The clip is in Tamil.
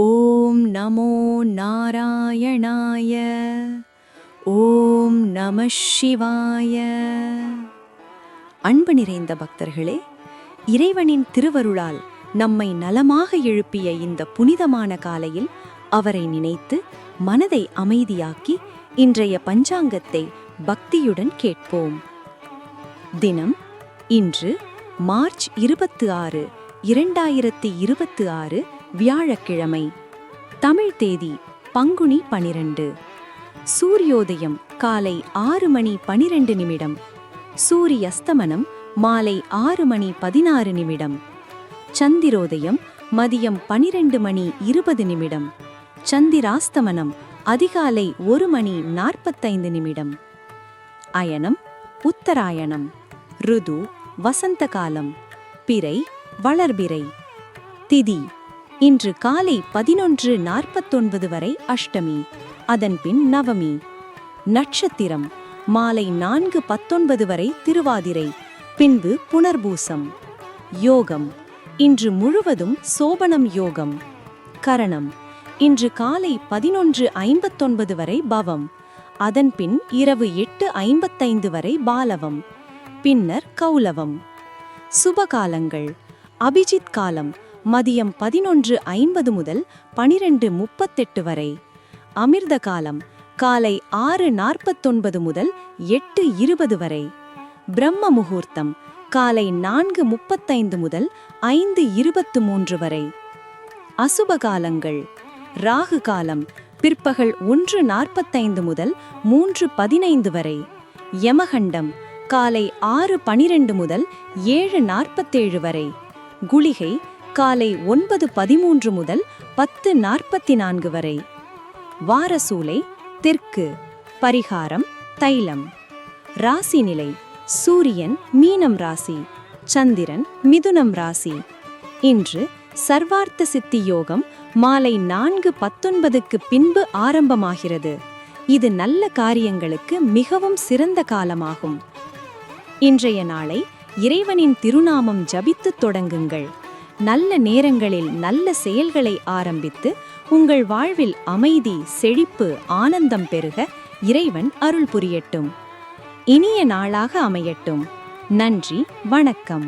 ஓம் நமோ நாராயணாய. ஓம் நம சிவாய. அன்பு நிறைந்த பக்தர்களே, இறைவனின் திருவருளால் நம்மை நலமாக எழுப்பிய இந்த புனிதமான காலையில் அவரை நினைத்து மனதை அமைதியாக்கி இன்றைய பஞ்சாங்கத்தை பக்தியுடன் கேட்போம். தினம் இன்று மார்ச் 26, 2026 வியாழக்கிழமை. தமிழ் தேதி பங்குனி 12. சூரியோதயம் காலை 6:12. சூரியஸ்தமனம் மாலை 6:16. சந்திரோதயம் மதியம் 12:20. சந்திராஸ்தமனம் அதிகாலை 1:45. அயனம் உத்தராயணம். ருது வசந்த காலம். பிறை வளர்பிறை. திதி இன்று காலை 11:49 வரை அஷ்டமி, அதன்பின் நவமி. நட்சத்திரம் மாலை 4:19 வரை திருவாதிரை, பின்பு புனர்பூசம். யோகம் இன்று முழுவதும் சோபனம் யோகம். கரணம் இன்று காலை 11:59 வரை பவம், அதன்பின் இரவு 8:55 வரை பாலவம், பின்னர் கௌலவம். சுபகாலங்கள்: அபிஜித் காலம் மதியம் 11:50 முதல் 12:38 வரை. அமிர்த காலம் காலை 6:49 முதல் 8:20 வரை. பிரம்ம முகூர்த்தம் காலை 4:35 முதல் 5:23 வரை. அசுபகாலங்கள்: ராகு காலம் பிற்பகல் 1:45 முதல் 3:15 வரை. யமகண்டம் காலை 6:12 முதல் 7:47 வரை. குளிகை காலை 9:13 முதல் 10:44 வரை. வாரசூலை தெற்கு. பரிகாரம் தைலம். ராசி நிலை: சூரியன் மீனம் ராசி, சந்திரன் மிதுனம் ராசி. இன்று சர்வார்த்த சித்தி யோகம் மாலை 4:19க்கு பின்பு ஆரம்பமாகிறது. இது நல்ல காரியங்களுக்கு மிகவும் சிறந்த காலமாகும். இன்றைய நாளை இறைவனின் திருநாமம் ஜபித்து தொடங்குங்கள். நல்ல நேரங்களில் நல்ல செயல்களை ஆரம்பித்து உங்கள் வாழ்வில் அமைதி, செழிப்பு, ஆனந்தம் பெருக இறைவன் அருள் புரியட்டும். இனிய நாளாக அமையட்டும். நன்றி, வணக்கம்.